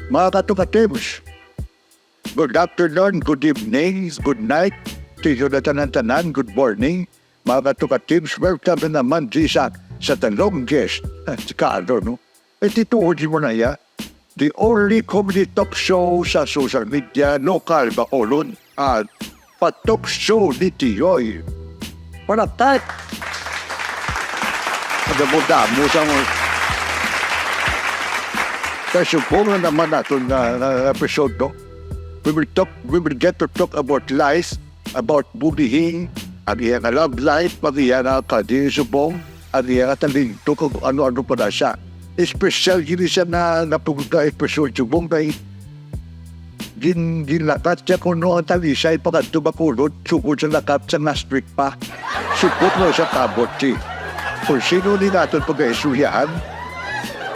Mga katukatims, good afternoon, good evening, good night, tiyo na tanan-tanan, good morning. Mga katukatims, welcome na naman sa talong guest. Sikado, no? Tituod mo na ya, the only comedy talk show sa social media, lokal Bacolod, at patok show ni Tiyoy. Panatat! Pagkabuda mo sa mga kasupungan naman natin na episode, no? We will get to talk about lies, about bullying, ang iyang love life, ang iyang kadisubong, ang iyang talento kung ano-ano pa na siya. Special yun siya na napunta episode subong kay ginakat siya kung ano ang talisay pagkat tumakulod, sukod sa lakat sa nastrik pa. Sukod mo sa kabot si. Kung sino din natin pag-aisuyahan,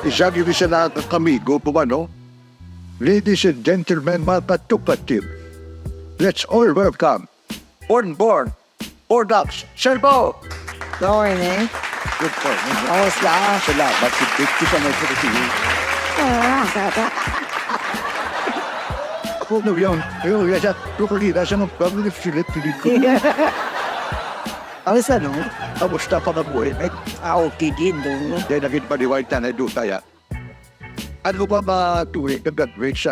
isang yun siya na kamigo po ano. Ladies and gentlemen, mga katukatim, let's all welcome Born, Ordax, Serbo! Good morning. Good morning. Kamusta? Salamat, si Victor sa mga pagkatiyo. Ako na yun. Ayun, yan siya. Tukulira siya ng pag-ilip silip. Kamusta, no? Kamusta pa ka buhay, mate? Okay din, no? Dahil naging paniwag na doon tayo. Ano ba matuloy nag-graduate sa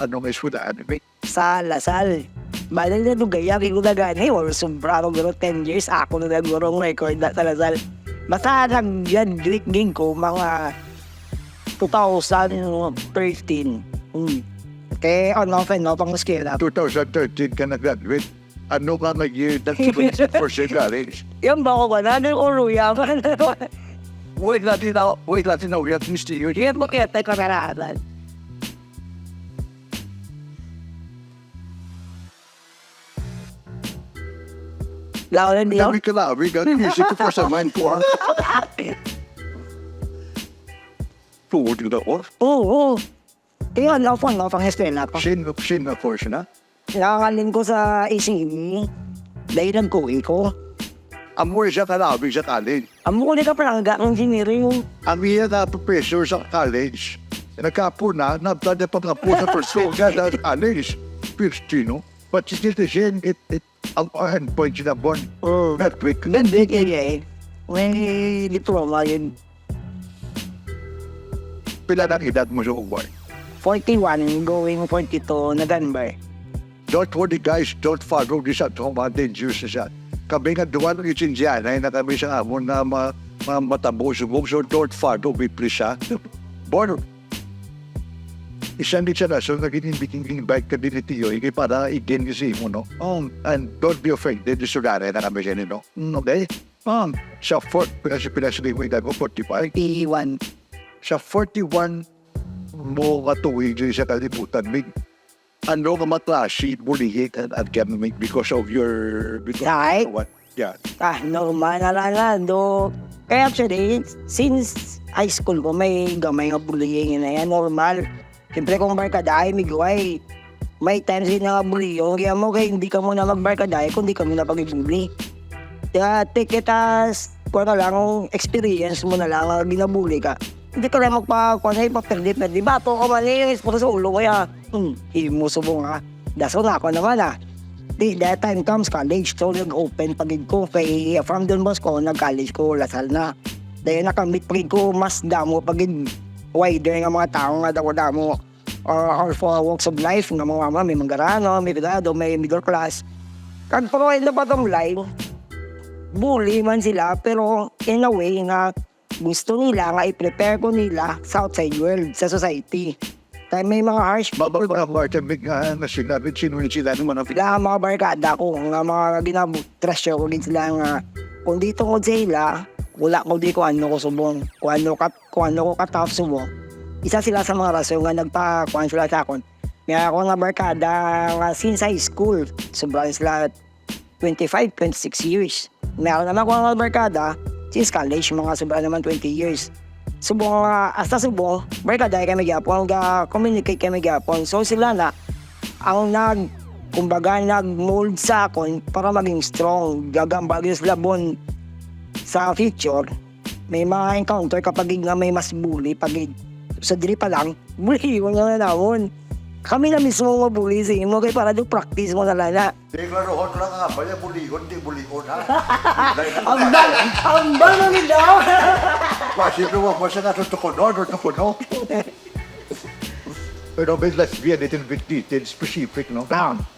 anong eskwelahan, mate? Sa Lasal. Balang na nung gaya, ko na gani. Or sobra ako gano'n 10 years. Ako na nagurong record na sa Lasal. Basta lang yan, drinking ko, mga 2013. Kaya ano, pang scale up. 2013 ka nag-graduate. Ano ka nag-year na 24% college? Yan ba ako ba? Nanong uruya? Wait natin na, we have missed you. Yan mo kaya tayo kameraan. Laulan niyo? Dami ka na, we got music for sa mind ko. Tuwod yun ako. Oo. Kaya ano pang eskwela ko. Sin na course na. Nakakalin ko sa ACB. Dahil nag-uwi ko. Amor siya kalabi sa college. Amo ko nila parang engineering. Ami na professor sa college. Nagkapo na, nabtada pa po sa pursuit sa college. Pirstino. But it's just a shame, ang point siya na born. That quick. Ganda kaya eh. May diploma yun. Pila na edad mo sa uwan. 41 going 42 November. Don't worry guys, don't follow this at home, dangerous na siya. Kami nga duwan ng Itsindiana, na kami sa amon na matabosubog, so don't follow with Prisha. Born, isang din siya na, so naging bike ka din itiyo, hindi para igin kasi mo, no? And don't be offended, surare na kami siya, no? Okay? Sa 4, pinasali mo edad mo, 45. 81. Sa 41 mo katuwid sa kalibutan, ano ka maklase, bullying and academic because of your... Right. What? Yeah. Normal na lang. Kaya actually, since high school ko, may gamay nga bullying na yan. Normal. Siyempre kung barkadahay, may guway. May times din nga bullying. Kaya mo, hindi ka muna magbarkadahay kung di ka muna pag-bully. Kaya take it as, kung lang, experience mo na lang, ginabully ka. Hindi ka lang magpakuanay, paperdi-perdi. Bato ka malinis, puro sa ulo kaya. Himusubo nga. Daso na ako naman That time comes college, so nag-open pagig ko. Kaya from doon boss ko, nag-college ko, Lasal na. Dahil nakamit pagig ko, mas damo pagig wider nga mga tao nga damo. Or for walks of life, nga mga mama, may manggarano, may pedado, may middle class. Kag pero in the bottom line, bully man sila, pero in a way nga, gusto nila nga i-prepare ko nila sa outside world, sa society. Kaya may mga harsh Babag mga bartamig nga na sinabi, sinulit sila naman ang sila mga barkada ko, nga mga ginabutras ko din sila nga kung dito ko sila, wala ko di ko ano ko subong, kung ano ko katap subong. Isa sila sa mga rason nga nagpa-kuhan sila sa akon. May ako nga barkada nga since high school, sobrang sila 25, 26 years. Meron naman ko nga barkada, since college, mga sobra naman 20 years. Subong hasta subong, barkada kami gyapon, communicate kami gyapon. So sila na ang kumbaga nag-mold sa akon para maging strong. Gagambag yung labon sa future. May mga encounter kapag nga may mas bully, pag sa diri pa lang, buliyon nga na naman. Kami na mismo mabuli sa imo, kaya para doon practice mo na lala. Di klarohon lang nga, baya buligon, di buligon ha. Ambal na nila! Kasi ito wag mo siya natutukuno. Pero let's be a little bit detailed, specific, no?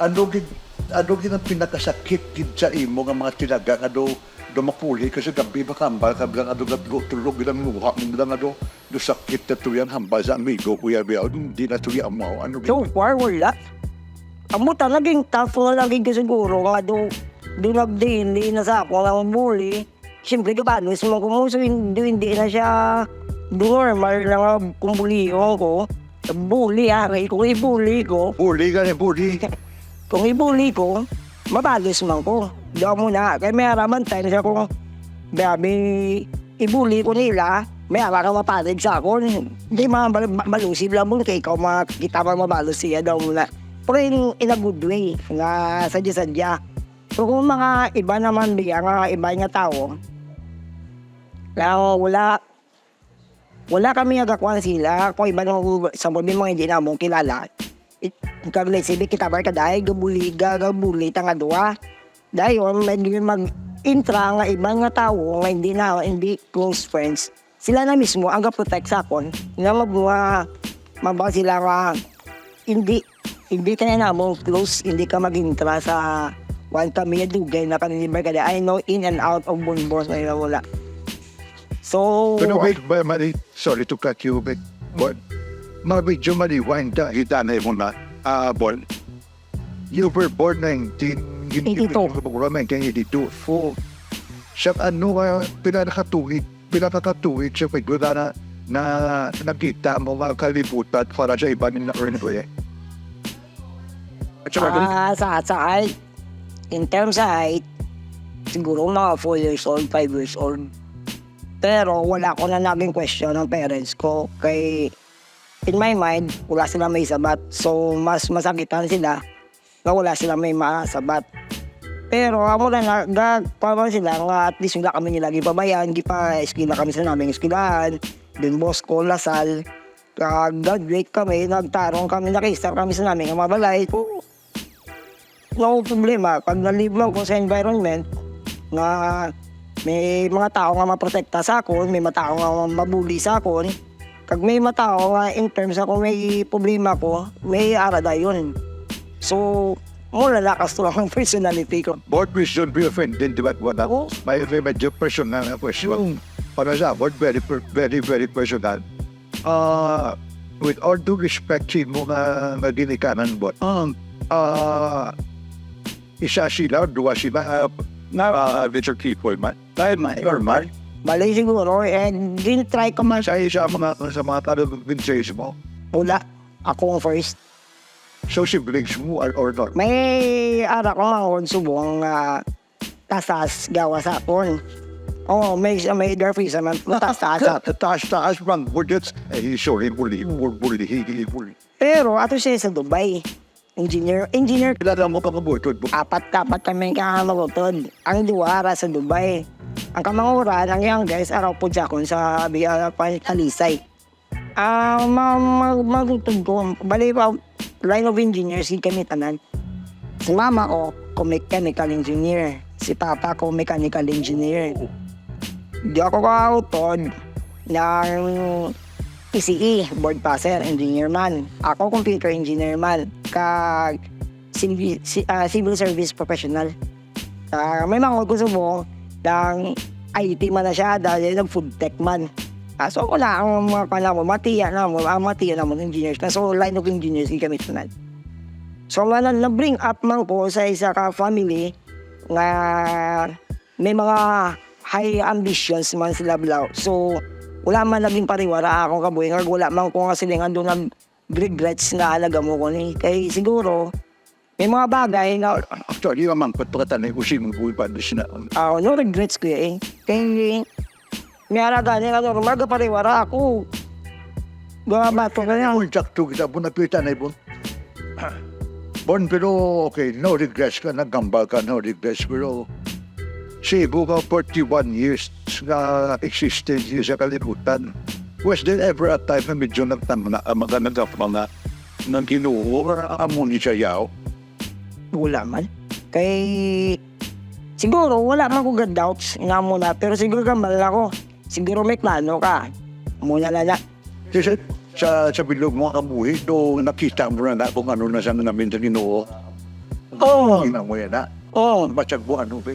Ano gid ang pinakasakit gid sa imo nga mga tilaga nga do mapuli kasi gabi ba kambal kablang ado tulog bilang luha bilang ado do sakit na tuyan hambal sa amigo kuya biya hindi na tuya mo ano So far, wala. Amo talagang tough na lagi ka siguro nga do nagdili na sa ako nga muli. Siyempre ka paano sa mga kumuso hindi na siya normal na nga kumbuliyon ko. Bully aray, kung ibuli ko, Buli ka na buli. kung ibuli ko, mabalos man ko. Diyan mo na, kaya may araman tayo siya kung babi, ibuli ko nila, may araman ka mapalig sa ako. Hindi malusib lang mo, kaya ikaw makikita mo mabalos siya daw mo na. Pero in a good way, na sadya-sadya. So kung mga iba naman, mga iba nga tao, wala kami nagakuha sila. Kung iba nang sa mga hindi namong kilala, kaglesibi kita ba ka dahil gabuli tanga dua. Dahil may mag-intra nga ibang nga tao nga hindi close friends. Sila na mismo ang ga-protect sa akon. Na mabang sila nga hindi ka na namong close, hindi ka mag-intra sa one kami dugay na kanilibar ka dahil I know in and out of bonbons na wala. So, Pero wait, Mari, sorry to cut you, but medyo maliwan dahil tanay mo na, Bon, you were born 1982. So, siya pinakakatuwid siya pagbuda na nakita mo mga kalibutan para sa iba nila rin ko eh. At saka, sa height, in terms of height, siguro mga 4 years old, 5 years old. Pero wala ko na naging question ng parents ko. Kay, in my mind, wala sila may sabat. So, mas masakitan sila na wala sila may masabat. Pero amo na nagpaman sila nga at least wala kami nilagi pabayan. Gipa-eskwila kami sa naming eskwelahan. Dun Bosco, Lasal. Graduate kami, nagtarong kami, nakistar kami sa naming mga balay. No problema. Pag nalibang ko sa environment, na may mga tao nga maprotekta sa akon, may mga tao nga mabuli sa akon. Kag may mga tao nga in terms ako may problema ko, may arada yun. So, mula lakas to lang ang personality ko. board question be offended, di ba? May medyo personal na question. Para sa board, very personal. With all due respect sa mo nga ginikanan, but isa sila, dua sila, Richard People man. Dahil normal. Malay siguro, and din-try ko man. Sa mga tanong vintage mo. Wala, ako ang first. So siblings mo or not? May ara ko mga subong tasas gawa sa akon. Oo, may girlfriend sa mga Taas bang budgets? Eh, sorry, buli. Pero ato siya sa Dubai. Engineer. Kilala mo pa kabutod mo. Apat kami kamalutod. Ang duwara sa Dubai. Ang kamanguran, ang youngest, araw po siya kung sa Talisay. Magutod ko. Bali pa, line of engineers, kami tanan. Si mama ko, mechanical engineer. Si papa ko, mechanical engineer. Di ako kautod ng PCE, board passer, engineer man. Ako, computer engineer man. Civil service professional. May mga gusto mo ng IT man na siya dahil ng food tech man. So wala ang mga kala mo, matiya na mo engineers na. So line of engineers gamit na. So na-bring up man ko sa isa ka family nga may mga high ambitions man sila blaw. So wala man naging pariwara akong kabuhay nga wala man ko nga silingan doon ng regrets na alaga mo ko ni. Kaya siguro may mga bagay na Actually, naman patpatanay ko siya mong pa siya na. no regrets ko eh. Kaya may alaga niya nga normal ka pariwara ako. Gabato ka yan. Sakto kita po napitanay po. Bon, pero okay, no regrets ka, nagambal ka, no regrets. Pero Cebu ka 41 years na existence sa kalibutan. Was there ever a time na medyo maganda ka mga ng Ginoo or amo ni Chayaw? Wala man. Kay siguro wala man ko doubts nga muna, pero siguro gamal ako. Siguro may plano ka. Muna na. Kasi sa bilog mo kabuhi, do nakita mo na kung ano na siya namin sa Ginoo. Oo. Ina mo yan na. Oo. Batsag mo ano ba?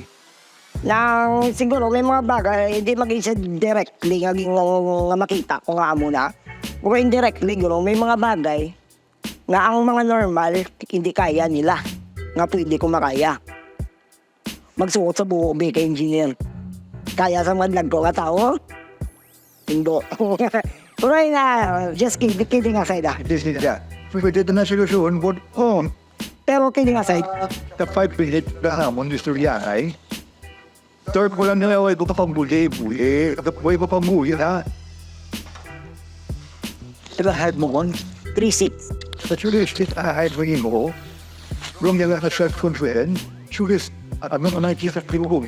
Nang siguro may mga bagay, hindi mag-isa directly nga makita ko nga muna. Pero indirectly, guro, may mga bagay nga ang mga normal, hindi kaya nila. Nga pwede ko makaya. Magsuot sa buho, ka engineer. Kaya sa madlag ko nga tao? Hindi. Pero na, just kidding aside ah. This is that. Pwede na solusyon, but Pero kidding aside, the 5 minutes na hamon ni Surya ay third ko lang nila, way ko pa pambuli. Way ko pambuli na. Lahat mo kon. 3-6. Sa Sulis, ahit mo yun mo. Rung nila ka sa konferen. Sulis, ano na nakikita ko.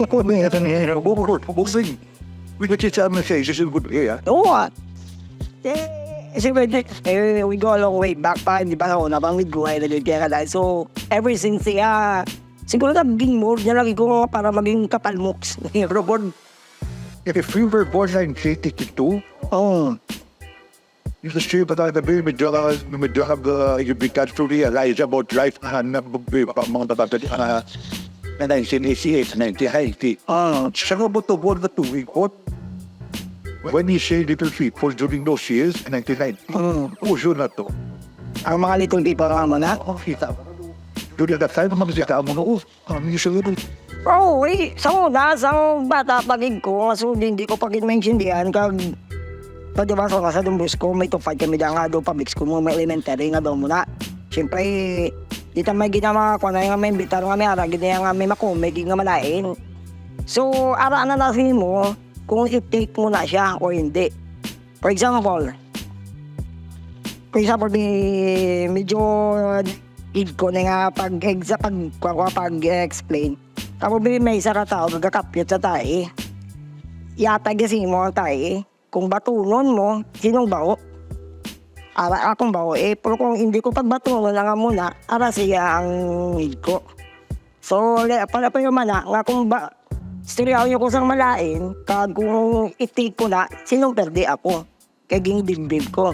Kung may ito niya, buksin. Which is a message, is good here. Oo ah. We go a long way back pa, di ba ako nabanggit ko ay kaya kadal. So, ever since siguro na maging more niya lagi ko para maging kapalmoks. Robot. If we were born in 1982, you see, but I believe we do have you began to realize about life and mga tatapos na 1988, 1980. Saka ba ito born na tuwing ko? When he said little people during those years, 1990, puso na to. Ang mga little people nga mo na. Kita mo. During that time, magsita mo na, usually, Oo, sa una, sa bata pagig ko, so hindi ko pagig maintindihan kag diba sa dumbus ko, may to fight kami da nga do public school mo, may elementary nga daw muna. Siyempre, di ta may ginawa ko na nga may imbitar nga may aragid na nga may makumig nga malain. So, araan na nasin mo kung i-take mo na siya o hindi. For example, medyo id ko na nga pag-explain. Tapos may isa ka tao, gagakapyot sa tae. Iatag kasi mo ang tae. Kung batunon mo, sinong bao? Ara akong bao. Pero kung hindi ko pagbatunon na nga muna, ara siya ang id ko. So, pala pa yung mana, nga kung istoryaw nyo ko sang malain, kag kung itik ko na, sinong perde ako? Kaya dibdib ko.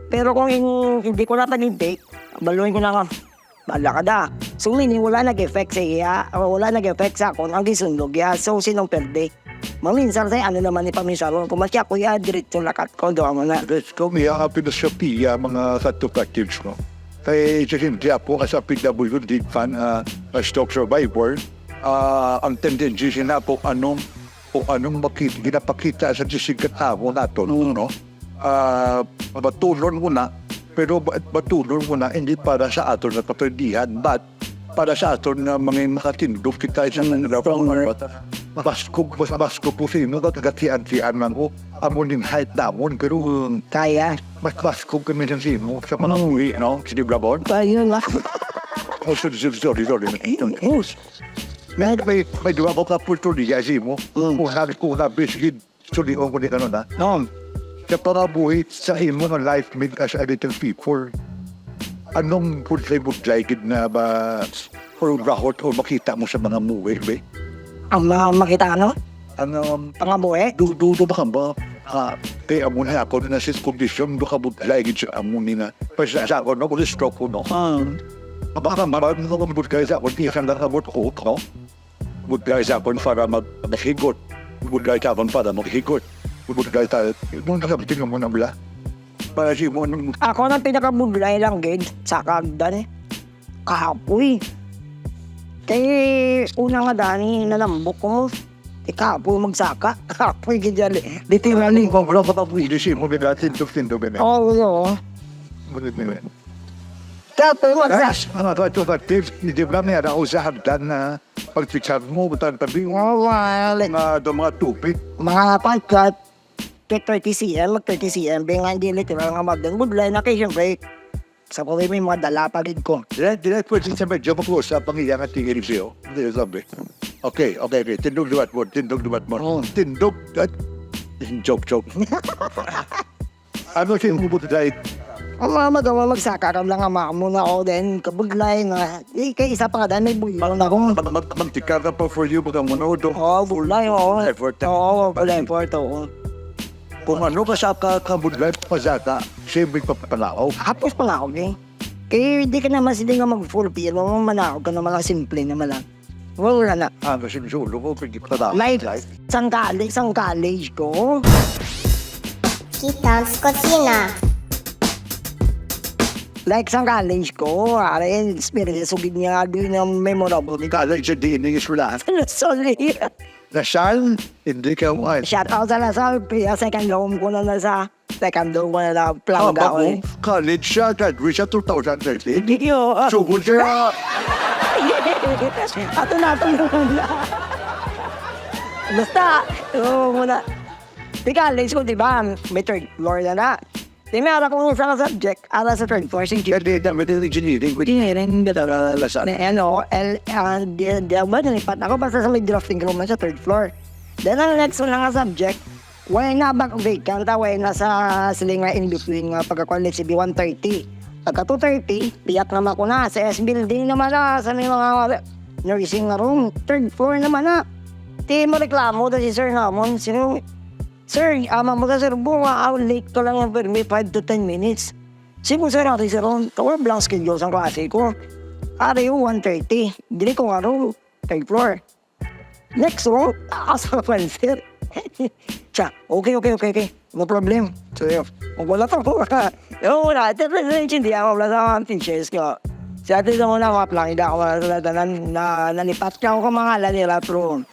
Pero kung hindi ko na pag-intake, baluin ko na nga, bala ka da. So, wala nag-effect sa iya, wala nag-effect sa ako, ang gisundog ya. So, sinong perde? Maminsan sa'yo, ano naman ni paminsaro, kung masya ko ya, diretso lakat ko, doon mo na. let's go, may pinasyapi mga sato-practice mo. Kaya hindi ako sa PWD fan, stock survivor, ang tendency na po anong ginapakita sa disikat mo nato, no? Batulon mo na, pero batulon mo na hindi para sa aton na kaperdihan, but para sa aton na mga makatindog kita isang basko po sino, kagatian-tian man ko, amonin height damon, pero Kaya. mas basko kami sa sino, sa mga uwi, no? Sini Brabon? Kaya nga. Oh, sorry. May dua ko kapulturiya mo. Kung nabisigid, sulion ko ni na. Sa pangabuhi sa imo ng life made as a little people, anong budlay-budlaygid na ba or rahot o makita mo sa mga movie, ba? Ang makita ano? Ang Pangabuhi? dudo ba ka ba? Kaya mo na ako na sis condition, do ka budlaygid sa amunin na. Pwede sa ako, no? Kung stroke ko, no? Baka marami na kung budlay sa ako, di ka nakabot ko, no? Budlay sa ako para maghigot. Budlay sa ako para maghigot. Budlay tayo. Nung nakabitin mo na bala. Para si mo nung... Ako na pinakabuglay lang, gid, sa kagdan eh. Kahapoy. Kaya una nga dani, nalambok ko. Kahapoy magsaka. Kahapoy, gid yan eh. Literally, kung wala ka pa pwede siya mo, bigatin to findo, bebe. Oo, oo. Bulit mo yun. Kahapoy magsaka. Ito ba, di ba may araw sa hagdan na pagpicture mo, butan tabi mo, mga tupit. Mga pagkat, 30 cm, mag 30 cm, nga hindi literal nga magdan. Budlay na kayo, siyempre. Sa paway may mga dala pa rin ko. Di na pwede sa medyo mag-usap ang iyang at tingin siyo. Hindi sabi. Okay. Tindog duwat mo. Tindog. Joke. Ano siya yung dahil Ang mga magawa magsaka ka lang ama muna ako din. Kabuglay na. Kaya isa pa nga dahil may bugbal na akong. magtikar na pa for you baka manood. Oo, buglay. Oo. Effort. Oo, effort. Oo. Kung ano ka sa kabudlay pa saka, siyempre papalakaw. Hapos pa nga ako eh. Kaya hindi ka naman sila nga mag-fulfill. Manakaw ka naman lang simple naman lang. Wala na. Kasi sulo ko, pwede pa Like, isang college ko. Kitang's Kusina. Like sa college ko, aray, experience, sugid niya doon yung memorable. Kala siya din yung isula. Sorry. Nasal, hindi ka wise. Shout out sa nasa, second home ko na nasa, second home ko na na plangga ko eh. College siya, graduate siya 2013. Hindi yun. Sugod siya. Ato na. Basta, oo muna. Di college ko, di ba, may third floor na na. Di may ara kong isang subject, ara sa third floor, si Hindi na may engineering. engineering, Lasan. nalipat ako basta sa may drafting room na sa third floor. Then ang next one nga subject, way na back vacant, way na sa silinga in between nga pagka-college CB 130. Pagka 230, piyak naman ko na sa S building naman na sa may mga nursing room, third floor naman na. Di mo reklamo dahil si Sir Hamon, Sir, ama mo ka sir, bunga, late ko lang yung permit, 5 to 10 minutes. Sipo sir, ati sir, kawar blank schedule sa klase ko. Ari yung 1:30, dili ko nga ro, third floor. Next row, taas ka pa sir. Siya, okay. No problem. So, kung wala to, yung wala, hindi ako wala sa mga teachers ko. Si ate sa muna, mga plangida ako wala sa latanan, na nalipat ka ako mga nila, pero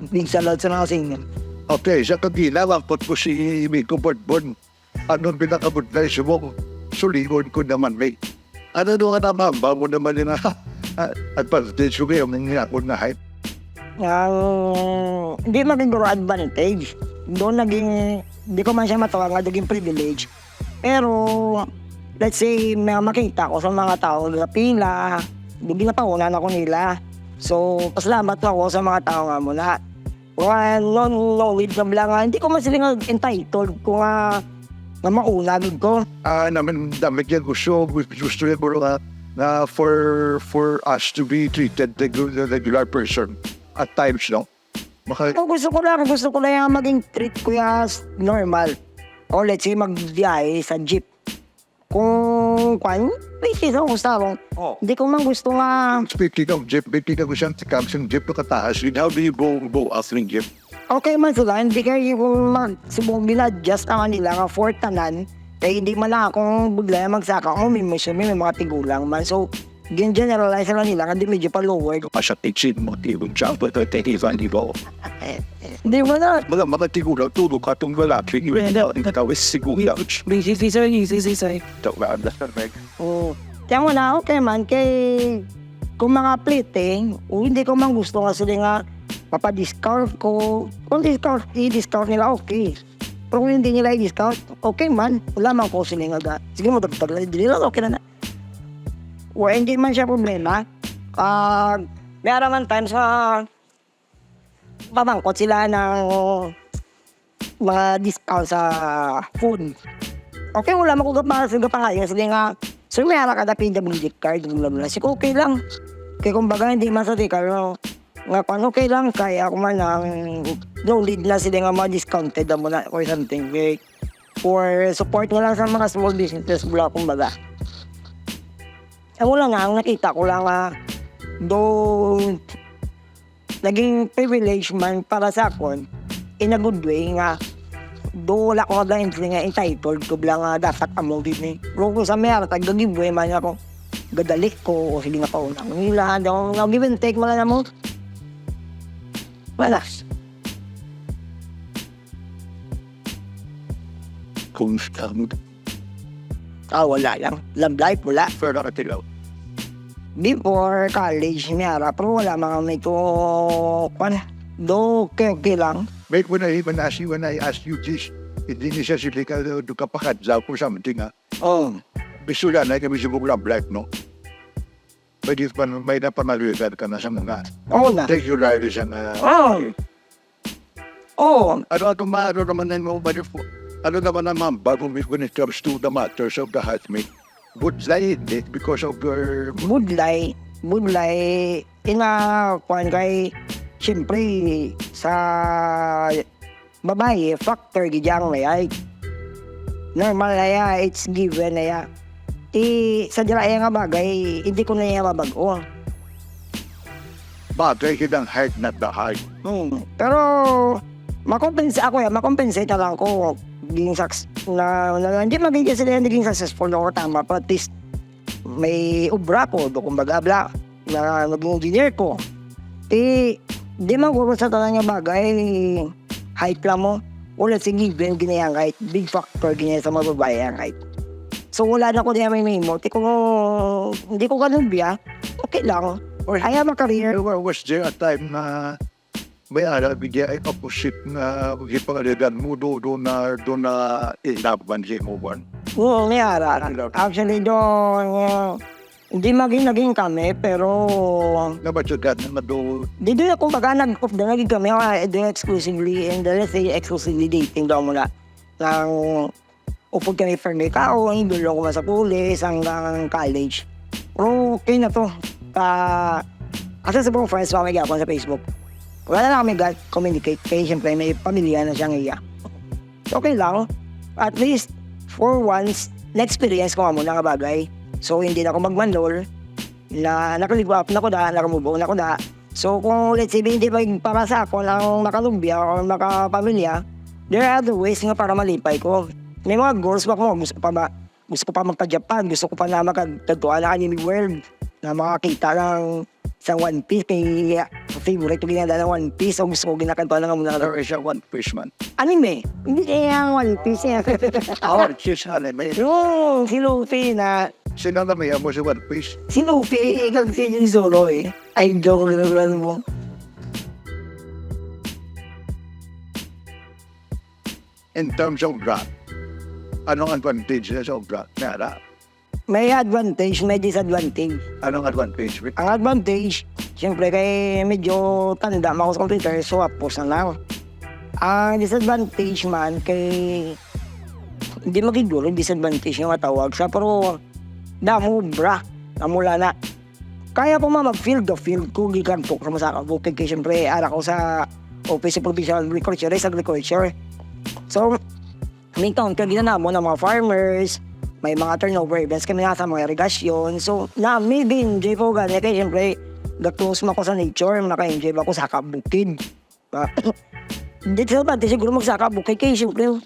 big salad sa nakasing. Okay, sa kabila, wapot ko si Miko Bordbon. Ano pinakabudlay siya mo? Suliwon ko naman, may. Ano doon ka naman, ba mo naman yun na advantage ko kayo, nangyayakon na hype. Hindi magiguro advantage. Doon hindi ko man siya matawag nga naging privilege. Pero, let's say, may makita ko sa mga tao na pila, hindi na paunan ako nila. So, pasalamat ako sa mga tao nga muna. Non-knowledge na lang nga, hindi ko man sila entitled ko nga mauna ko. Namin dami yan gusto yan bro na for us to be treated like a regular person at times, no? Gusto ko lang yung maging treat ko yung normal. O let's say magbiyahe sa jeep. Kung wait, isang gusto ako. Hindi ko man gusto nga. Speaking of jeep, ko siyang tikang jeep na kataas. How do you go after jeep? Okay man sila, hindi kayo kung subong binadjust naman nila nga for tanan. Eh hindi man lang akong bigla magsaka. May mga tigulang man. So, generalize na nila, hindi medyo pa lower. Asa teaching mo, tibong job, but I think it's only go. Hindi mo na. Mga tigulang, tulog ka itong lalaki. Hindi ka tawis siguro. Easy. Ito, understand, Meg? Oo. Kaya mo na, okay man, kung mga plating, hindi ko man gusto kasi nga papadiscount ko. Kung i-discount nila, okay. Pero kung hindi nila i-discount, okay man. Wala man ko sila nga. Sige mo, hindi nila, okay na. Hindi man siya problema. Meron man times sa pamangkot sila ng mga discount sa food. Okay, wala man ko kapangayos. Sila nga, sir, may harap ka na PWD card. Sige, okay lang. Kaya kumbaga, hindi man sa tikar. Nga kung okay lang, kaya ako man no lead na sila nga mga discounted na muna or something. Okay? For support na lang sa mga small businesses, wala kumbaga. Wala nga, ang nakita ko lang doon naging privilege man para sa akin in a good way nga do wala ko nga entitled ko lang dapat among din eh. Pero kung sa mayara tag-giveaway man ako gadalik ko o sige nga pauna nila daw nga give and take mga na mo wala Kung wala lang love life wala fair na katilaw. before college mayara pero wala mga may ko do okay lang. Wait, when I ask you this, hindi niya sila ka do kapakadza ko something ha. Bisula na kami siguro black, no? Pwede pa may napamalugan ka na sa mga Oo na. regular siya na Oo, Ano naman ang mga ano naman naman bago when it comes to the matters of the housemate? Budlay hindi because of your budlay, kuan kay, siyempre, sa babae, factor gidyang na yan. Normal na yan, it's given na yan. Sa diraya nga bagay, hindi ko na yan mabago. bagay kitang heart not the heart. Pero, makompensate na lang ko. Hindi magiging sila naging successful ako tama, but at least may ubra ko, kumbaga bla, na naging engineer ko. Di man ko sa talang nga bagay, height lang mo. Wala si given ginayang height, big factor ginaya sa mga babae ang height. So wala na ko diya may memo, hindi ko ganun biya, okay lang. I have a career. Was there a time na may bigyan ay opposite na ipangaligan mo doon na ilaban si Moban? Oo, niyara. Actually, hindi naging kami, pero Nabatsugan na doon. dito na kumbaga nag-off na naging kami, doon exclusively, and let's say exclusively dating daw mula. Nang upod kami for may kao, inulo ko sa pulis, hanggang college. Pero okay na to. Kasi sa mga friends, may gapon sa Facebook. Wala na kami communicate, kaya siyempre may pamilya na siyang iya. Okay lang. At least, for once, na-experience ko muna nga bagay. So, hindi na ako magmanlol. Nakaligo-up na ko na, nakamove na ko na. So, kung let's say, hindi para sa ako lang makalumbia o makapamilya, there are other ways nga para malipay ko. May mga goals ba ko, gusto ko pa magka-Japan, gusto ko pa na magkagtuan na anime world, na makakita ng isang One Piece, kay favorite ko ginada ng One Piece, o gusto ko ginakantuan na nga muna. There is a One Piece man. Anime, hindi kaya One Piece yan. Oh, she's anime. Yung si Luffy na, Sino na may mo si One Piece? si Luffy, ikaw si Zoro eh. Ay, joke lang mo. In terms of graph, anong advantage na sa graph? Nara, May advantage, may disadvantage. anong advantage? Ang advantage, siyempre kay medyo tanda mo ako sa computer, so apos na lang. Ang disadvantage man kay hindi magiguro disadvantage yung matawag siya, pero damo bra, namula na. Kaya po mag-field the field ko, gikan po sa masaka bukid kay siyempre ara ko sa Office of Provincial Agriculture, Agriculture. So, may counter ginanamo ng mga farmers, may mga turnover events kami nasa mga irigasyon. So, maybe enjoy po gani kaya siyempre gatuos mo ako sa nature, naka-enjoy ba ako sa kabukid. Hindi sa pati siguro magsaka bukid kaya siyempre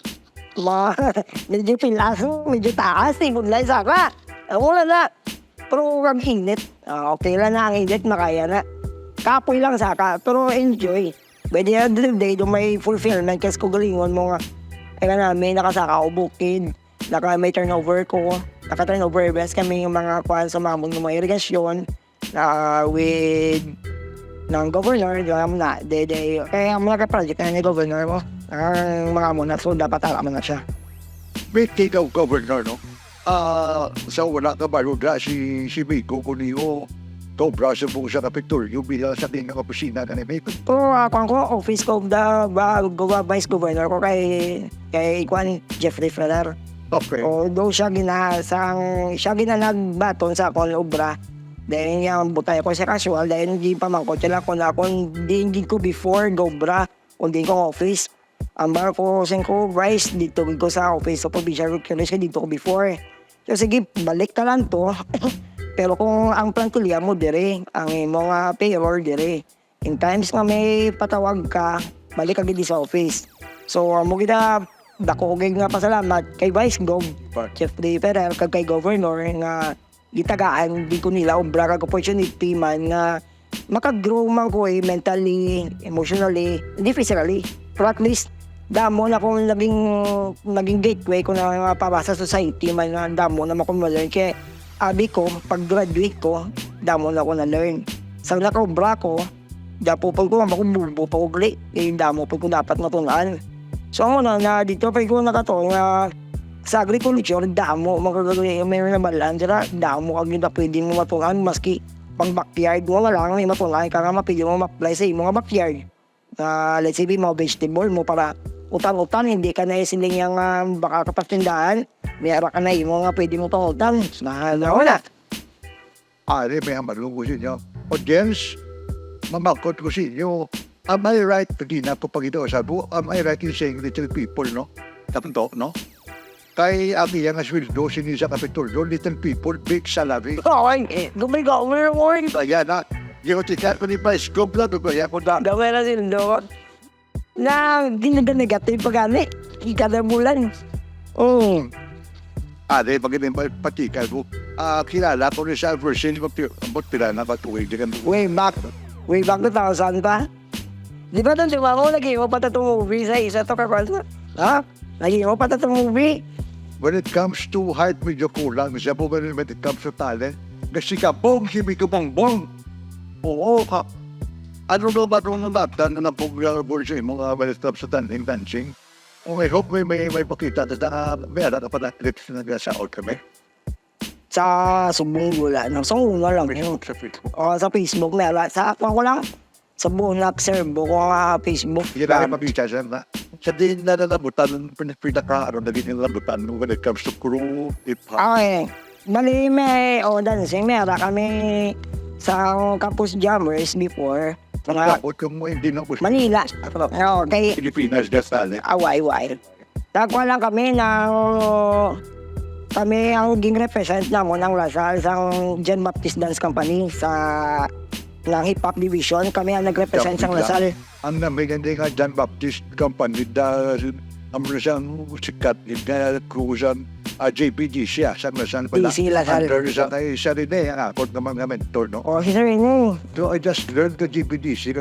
medyo pilaso, medyo taas, budlay saka. Wala na. Pero ang init, okay lang na ang init, makaya na. Kapoy lang saka, pero enjoy. Pwede na the day, doon may fulfillment kasi kung galingon mo nga. Kaya namin, nakasaka ako bukid. May turnover ko. Naka-turnover events kami yung mga kwan sa mamon ng mga irigasyon with ng governor. Kaya ang mga project na ni governor mo, ang mga muna, so dapat alaman na siya. May ikaw governor, no? So wala ka ba si Miko ko niyo cobra sa buong sa kapitol yung bilang sa tingin ng opisina ka ni Miko. So, ako office ko, vice governor ko kay Kwan Jeffrey Ferrer. Okay. Although siya ginanagbaton sa akong obra, dahil yung butay ko sa casual, dahil hindi pa man ko, sila ko na akong hindi ko before gobra, kundi ko office. Ang bar ko, vice, dito ko sa office of provincial recurrence, dito ko before. So sige, balik ka lang to. Pero kung ang plantilla mo dire, ang mga payroll dire, in times nga may patawag ka, balik ka gidi sa office. So mo kita dako nga pasalamat kay Vice Gov, Jeffrey Ferrer, kay Governor nga gitagaan di ko nila obra kag opportunity man nga makagrow man ko mentally, emotionally, hindi physically. Pero at least damo na kung naging gateway ko na mapabasa sa society man na damo na makumulern kaya abi ko, pag-graduate ko, damo na ako na-learn. Sa nakobra ko, dapo po ko, makumbubo pa ko gali, damo po ko dapat matunan. So ako na dito pa ko nakataon na sa agriculture, damo, magagawin, mayroon na balan, damo kag yun na pwede mo matunan, maski pang backyard mo lang, may matunan, kaya nga mapili mo ma-apply sa mga backyard. let's say, mo vegetable mo para utang-utang, hindi ka na siling yung baka kapatindaan, mayroon ka na mo nga pwede mo pang utang. Wala. Ari, may amalong ko sa inyo. Audience, mamakot ko sa inyo. Am I right? Pagdi na po pag ito, sabi ko, am I right in saying little people, no? Tapos, no? Kay ang iyang aswildo, sinisa kapituldo, little people, big salary. Okay, gumigaw mo na mo. Kaya na, yung tikat ko ni pa, scope lang, kaya ko na. Gawin na sildo. Na, ginaganagat yung pagani. Ikada bulan. Ari, pag ito yung patikan ko, kilala ko rin sa version, but pila na patuwig. Way back 2000 pa. Di ba doon, mo, nag-iwa pa itong movie sa isa to kakwalta? Ha? Nag-iwa pa itong movie? When it comes to height, medyo kulang. Siya po when it comes to talent. Kasi ka, bong, hindi ko bong. Oo, ka. Ano ba na pong version mga when it comes to dancing? I hope may pakita. Meron na pa na clips na nag-sound kami. Sa subong wala. Sa una lang yun. Sa Facebook. Sa Facebook meron. Sa ako lang. Sa buong nag-serve ko nga Facebook. Hindi na mabita siya na. Sa din na nalabutan, pinaka-araw na din nalabutan when it comes to crew, hip-hop. Okay. Bali may dancing. Meron kami sa Campus Jammers before. Takot kung hindi na po siya. Manila. Kay Pilipinas, just talent. away-way. Takwa lang kami kami ang ging represent namo ng Lasal sa John Baptist Dance Company sa ng hip-hop division. Kami ang nag-represent sa Lasal. Ang namiganda nga John Baptist Company dahil ang siyang sikat na cruisan JPG siya sa Lasal pala. DC Lasal. Under siya kay Sarine, ang akot naman nga mentor, no? Si Sir Rene. So I just learned the GPDC.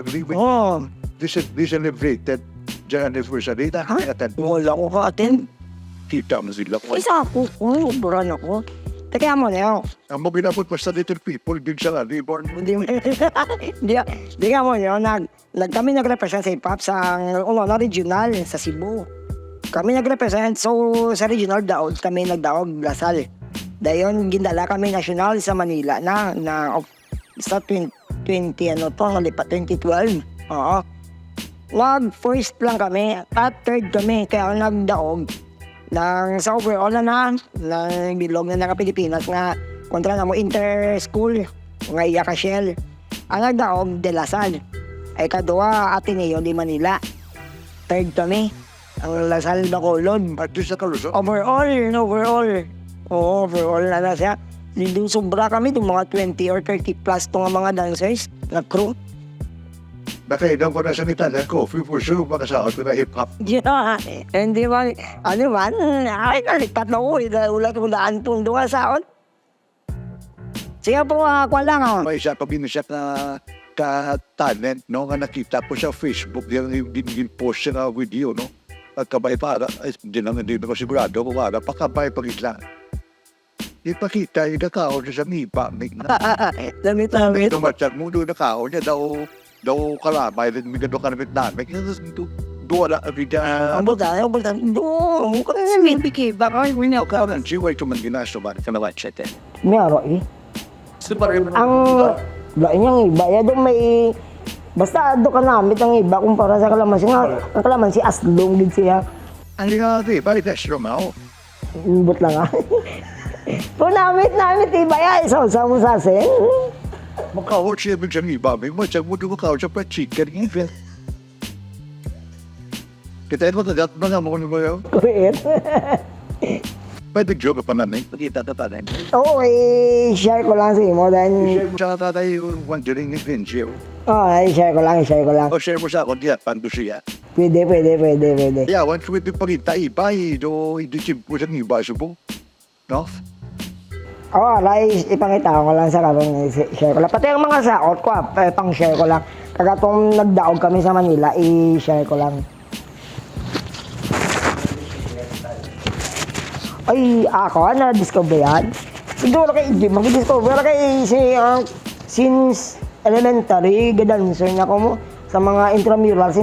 This is celebrated dyan anniversary na attend. Wala ko ka-attend. Kita mo sila. Isa ako. Uburan ako. Teka mo na yun. Ang mga ginapot pa sa little people, big sa nga, reborn. Di ka mo yun. Kami nag-represent sa hip-hop sa regional sa Cebu. Kami nag-represent. So, sa regional daog, kami nagdaog Lasal. Dayon, gindala kami national sa Manila sa 2012. Oo. First lang kami, at third kami, kaya nagdaog sa overall na bilog na Pilipinas nga kontra na mo inter-school nga iya ka Shell. Ang nagdaog de Lasal. Ay kadua Ateneo di Manila. Third kami. Ang Lasal Bacolod. At doon sa Kaluso. Overall. Oo, overall na siya. Hindi sobra kami, itong mga 20 or 30 plus itong mga dancers na crew. Nakailang ko na sa nitala, coffee for sure, makasaot ko na hip-hop. Yeah, hindi ba, ay kalipat na ko, ulat mo daan itong doon saon. Siya po, kwa lang May isa pa binusyak na ka-talent, no, nga nakita po sa Facebook, din post siya na video, no, at kabay para, hindi ko sigurado kung para, pakabay pa rin ipakita yung nakaon siya sa nipa. Damit. Tumatsak mo doon nakaon niya daw kalabay rin may gano'n kanamit namin. Doon na abida. Ang buta. Doon. Biki. Baka yung winaw ka. Ang siway ko man ginasto ba? Sa mga chat eh. Meron eh. Ang lain niyang iba. Doon may... Basta doon ka namit ang iba kumpara sa kalamansi. Ang kalamansi aslong din siya. Ang nga rin, bakit asro mo? Ubot lang kung namit iba yan. Isa mo sa asin. Makawot siya min siyang iba. May matyak mo doon makawot siya pa chicken. Kita mo tagat mga mo mo yun? Kuwit. Pwede joke pa nanay. Pagkita ta tatay. Oo, i-share ko lang sa imo. Share mo sa tatay yung wondering yung friendship. I-share ko lang. O share mo sa ako diya, pando siya. Pwede. Yeah, once we pagkita iba, hindi chimp mo siyang iba subo. No? Ipangita ko lang sa karong share ko lang. Pati ang mga saot ko, pang share ko lang. Kagatong nagdaog kami sa Manila, i-share ko lang. Ay, ako, na-discover yan. Siguro kay Jim, mag-discover kay since elementary, gadancer na ko mo sa mga intramurals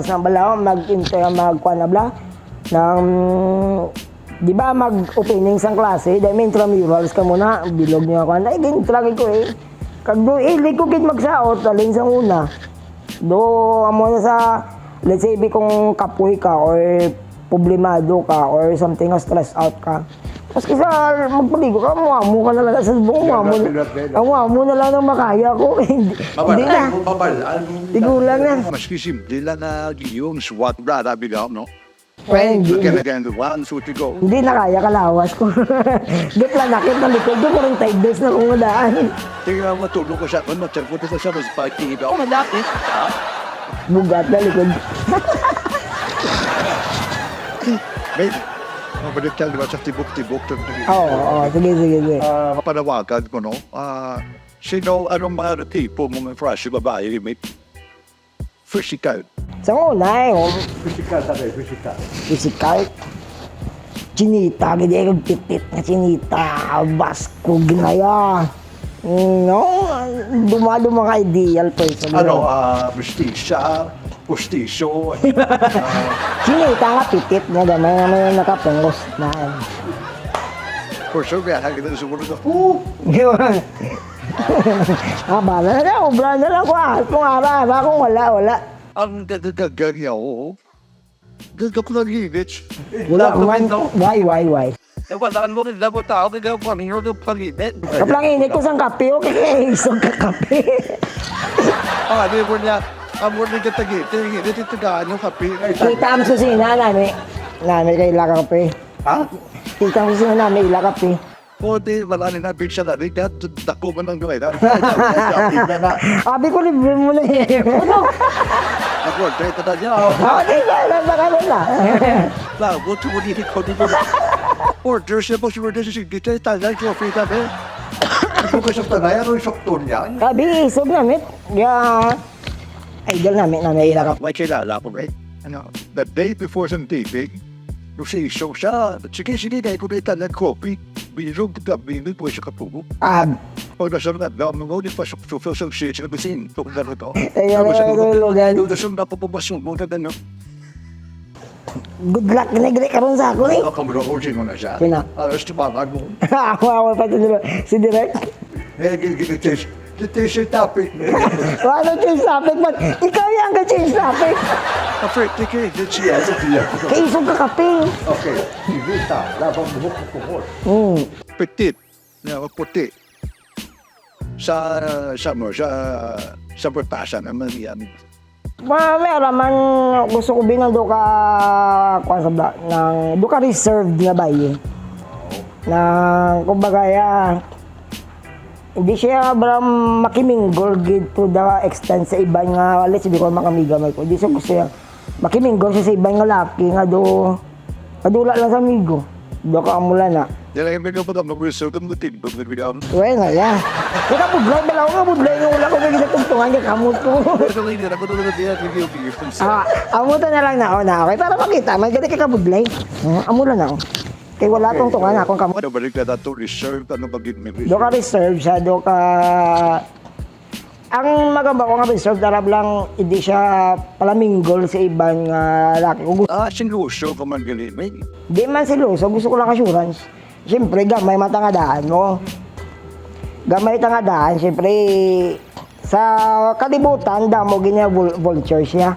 na bala, magkuha na bala, di ba mag-opening sa klase, dahil may intramurals ka muna, bilog niya ako, ay, gintragin ko eh. Kagdo, ko magsaot, alin sa una. Do, amo na sa, let's say, kung kapoy ka or problemado ka or something na stressed out ka. Maski sa magpaligo ka, amo ka na lang sa buong amo na lang ang makaya ko. Hindi na. Tigulang na. Maski simple lang na yung SWAT brad, bigaw, no? Well, hindi, Again, 1, 2, 3, go. hindi na kaya kalawas ko. Di planakit na likod ko, parang tide days na kung nadaan. Tingnan mo, matulog ko siya. Matulog ko siya sa spike. Ako malaki. Bugat na likod. May, mabaliktad diba sa tibok-tibok. Oo, sige. Mapanawagan ko, no? Sino, anong mga tipo mga fresh babae, may physical. Sa una Physical, sabi, physical. physical. Chinita, gede kong titit na chinita. Basko, ginaya. No, dumado mga ideal person. Ano, pustisyo. Chinita nga titit na gamay na may nakapungos na. For sure, kaya kita sumunod na, Bala na lang, ubra na lang ko. Kung ara-ara kung wala. ang gagagagya ko. Gagag ko lang higit. Wala man. Why? Walaan mo rin labo tao, kaya paninyo ng palitin. Kaplang init ko sa kape, okay, isog ka kape. Di mo niya, amor na katagit, hindi tagaan yung kape. Kita ang susina namin. Namin kay ila kape. Ha? Kita ang susina namin ila kape. Di, wala na namin siya na rin, kaya dako man ang gawin. Abi ko libre mo na eh. Ako, kaya tada niya. Okay, kailan na. Labo, tumuli ko dito. Order siya po, siguro siya kita, talang siya, free tabi. Ako ka siya tanay, ano yung saktor niya? Abi, isog namin. Idol namin ila kape. May kilala ko, right? The day before sa taping, nung show siya, sige, kaya ko na italang coffee. Biro, biro po siya kapugo. Pag nasa na, mga ulit pa siya sa shit, siya bisin, kung laro to. Lugan. Doon na siya napapabasyon mo, no? Good luck, ginagri karon sa ako eh. Kamuro, urging mo na siya. Sina? Alas, tumamag mo. Ako pa si Direk. Ito siya topic. Ano change topic man? Ikaw yan ka change topic. Afraid, take it, siya, siya. Kay isog ka kape. Okay, Vita, labang buhok ko kumot. Petit, puti. Sa perpasa naman yan. Meron man gusto ko binando ka kuan sa bla ng do ka reserved na bayi. Na kumbaga hindi siya makiminggol gid to the extent sa ibang nga let's say ko makamigamay ko. Hindi siya gusto siya makiminggol siya sa ibang nga laki nga do kadula lang sa amigo. Do ka amula na. Dila yung mga pag mag-reserve ng mutin, pag-nagbigaw. Well na ya. Kaya budlay balaw nga budlay nga wala ko gid tuntungan kay kamot ko. Pero hindi na, ako tulad niya, review. Amutan na lang na ako na okay para makita may gani kay kabudlay. Amula na ako. Kay wala tong tungan akong kamot. Ano balik na dato, reserve, ano bagit may Do ka reserve siya, do ka... Ang maganda ko nga reserve, darab lang hindi siya palaminggol sa ibang laki. Sinusyo ka man gali, may. Di man siluso, gusto ko lang assurance. Siyempre, gamay matangadaan mo. Gamay tangadaan, siyempre, sa kalibutan, damo ginya vultures siya.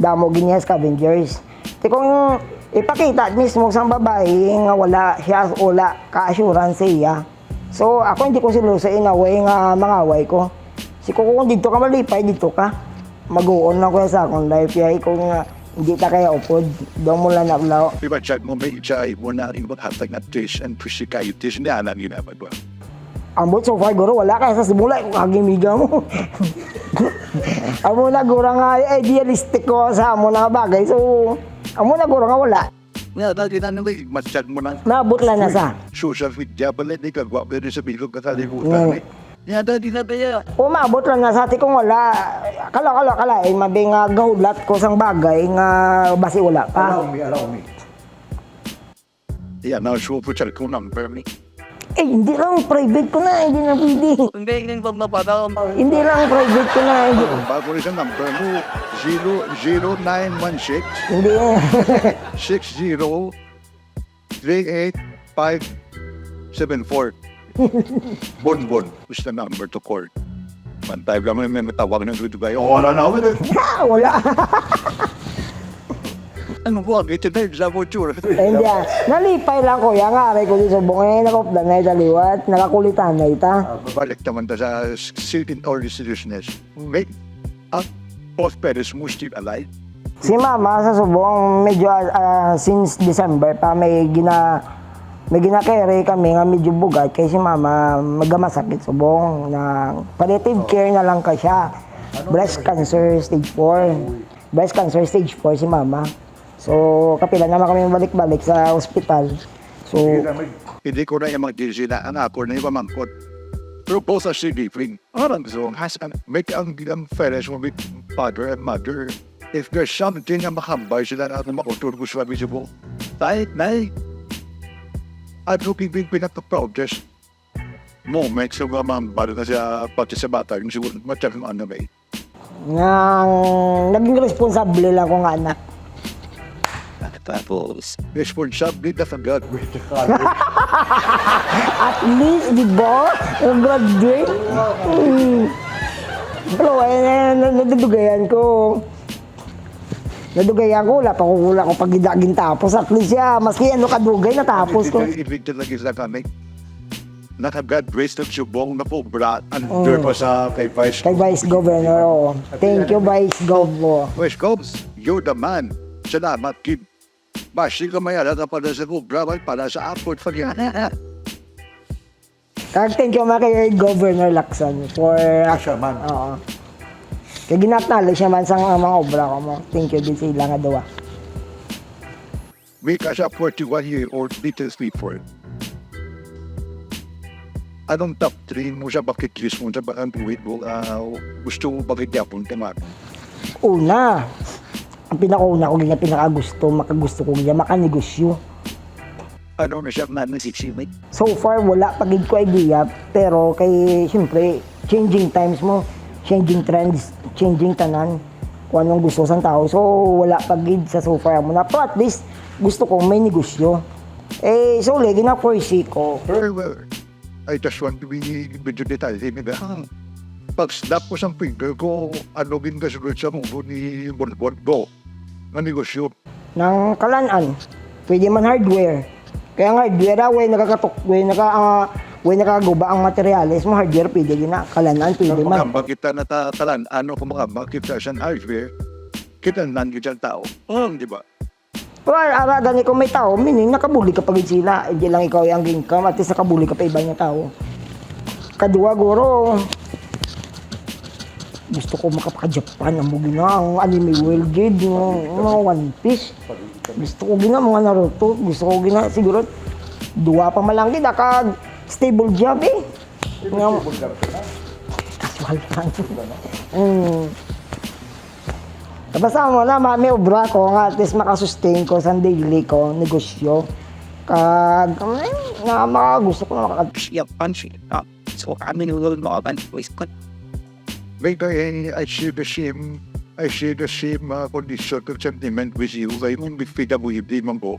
Damo ginya scavengers. Di kung ipakita mismo sa babae nga wala siya, wala ka-assurance siya. So, ako hindi ko siluso inaway nga mangaway ko. Kung dito ka malipay, dito ka. Mag-uon lang ko sa akong life. Kaya kung hindi ta kaya upod, doon mo lang naklaw. Diba, chat mo, may chay mo na rin maghatag na tish and pusikayitis na alam yun naman ba? Ambot so far, guro, wala kaya sa simula kung kagimiga mo. Amo na guro nga idealistic ko sa amo na bagay. So, amo na guro nga wala. Nga, dahil na naman, mas-chat mo na. Nabot lang na sa. Social media pala, di ka gwapo rin sa bilog ka sa libutan. Yan, dahil na tayo. Umabot lang na sa atin kung wala. Kala, mabi nga gahulat ko sang bagay nga basi wala pa. Allow me. Yan, na-show po siya ko number me. Hindi lang, private ko na, hindi na pwede. Hindi pagmapada. Hindi lang, private ko na. Bago rin sa number mo, 0916 Hindi. 60 38574. Bonbon is the number to court. Pantay kami may matawag ng dito kayo. Oh, wala na ako. Wala. Ano po, ito na yung sa future. Hindi nalipay lang kuya nga, aray ko di subong ngayon nakopdan na italiwat, nakakulitan na ita. Babalik naman ta sa certain or seriousness. Wait, both parents mo still alive? Si mama sa subong medyo since December pa may ginakere kami nga medyo bugat kay si mama magamasakit subong na palliative care na lang ka siya. Breast cancer stage 4. Breast cancer stage 4 si mama. So, kapila naman kami balik-balik sa ospital. So, Hindi ko na yung mga sila, ang ako na yung pamangkot. Pero both are still living. Parang so, make ang fairness mo with father and mother. If there's something na makambay sila na makutulog ko sa visible, kahit na I'm looking big pinaka-proudest moments yung mamambalo na siya pati sa bata, yung siguro matyagang ano ba naging responsable lang kong anak. Tapos, responsable na sa God. At least, di ba? Graduate. Pero, nadudugayan ko. Wala pa ko pag-idagin tapos. At least, maski ano kadugay, natapos ko. Ibig talaga sila kami. Naka-graduate ng subong na po, brat. Under pa sa kay Vice. Kay Vice Governor, oo. Thank you, Vice Governor. Vice Govs, you're the man. Salamat, kid. Basi ka may alata para sa kubra, para sa upward pa niya. Thank you kay Governor Lacson for... Siya man. Oo. Kaya ginatnalo siya man sa mga obra ko mo. Thank you din sila nga dawa. May ka siya 41-year-old little sleeper. Anong top 3 mo siya bakit kiss mo sa bakang tuwid mo? Gusto mo bakit yapon ka man? Una, ang pinakauna ko ganyan, makagusto ko ganyan, makanegosyo. Ano na siya man nasitsimit. So far, wala pagid ko idea, pero kay, siyempre, changing times mo, changing trends, changing tanan, kung anong gusto sa tao. So, wala pagid sa so far mo na. Pero at least, gusto ko may negosyo. So, lagi na foresee ko. Very well. I just want to be medyo detalye. Pag snap ko sa finger ko, ano ginagasunod sa mundo ni Bonbon ko na negosyo. Ng kalanaan, pwede man hardware. Kaya nga hardware, way nakagawa ang materyales mo, hardware pwede gina, kalanaan pwede man. Kung kita natatalan, ano kung makita sa hardware, kita nan kita tao. Di ba? Pero gani kung may tao, meaning nakabuli ka pagid sila. Hindi lang ikaw yung income, at least nakabuli ka pa iba niya tao. Kadua, guro, gusto ko makapaka-Japan ang mga ang anime world gid, mga One Piece. Gusto ko gina mga Naruto, gusto ko gina siguro duwa pa malang gid ka stable job eh. Stable job na. Casual lang. Basta mo na mami obra ko nga at least makasustain ko sa daily ko negosyo. Kag na gusto ko na Siya pansi. So, kami nulol mo ang voice ko. Maybe I share the same condition of sentiment with you. I mean, with PWD man po.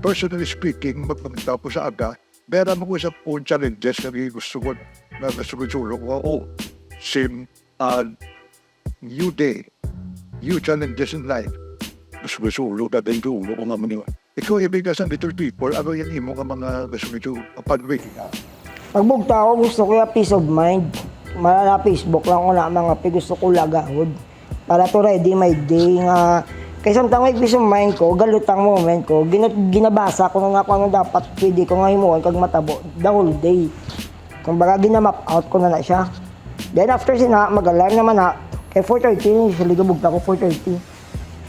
Personally speaking, magpagtapos sa aga, meron mo sa phone challenges na gusto ko na nasusunod ko. Same new day, new challenges in life. Nasusunod na din ko naman yun. Ikaw ibig na sa little people, ano yan mo ka mga nasusunod upon waking up? Pagbugta ko, gusto ko yung peace of mind. Malala Facebook lang ko na mga gusto ko lagahod. Para to ready my day nga. Kaya samtang may peace of mind ko, galut ang moment ko, ginabasa ko na nga kung ano dapat pwede ko nga himuan kag matabo the whole day. Kung baga ginamap out ko na siya. Then after sina, mag-alarm naman na. Kaya 4:30, usually bugta ko 4:30.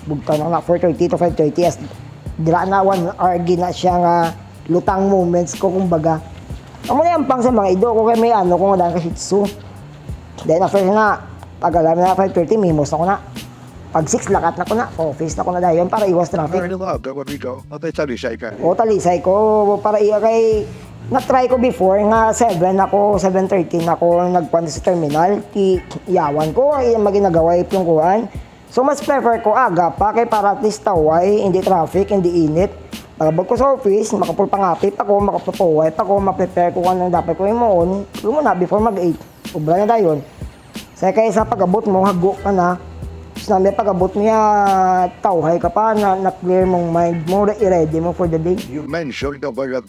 Bugta na 4:30 to 5:30 as dira na 1 hour gina siya nga lutang moments ko kumbaga. Amo na pang sa mga ido ko kay may ano ko nga Shih Tzu. Then after na pag-alarm na 5:30 mimos ako na. Pag 6 lakat na ko na, office na ko na dayon para iwas traffic. Ano nga, gawin ikaw? Matay talisay ka. O talisay ko para kay na-try ko before nga 7 ako, 7:30 na ako nagpunta sa terminal. Iyawan ko, maginagawa yung kuhan. So mas prefer ko aga pa kay para at least taway, hindi traffic, hindi init. Pagabot ko sa office, makapulpangapit ako, makapapuway pa ako, ma-prepare ko kung ano dapat ko imuon. Muna before mag-8. ubra na dayon. Sa kaya sa pag-abot mo, hago ka na. Tapos namin pag-abot niya, tawhay ka pa, na-clear mong mind mo, i-ready mo for the day. You mentioned about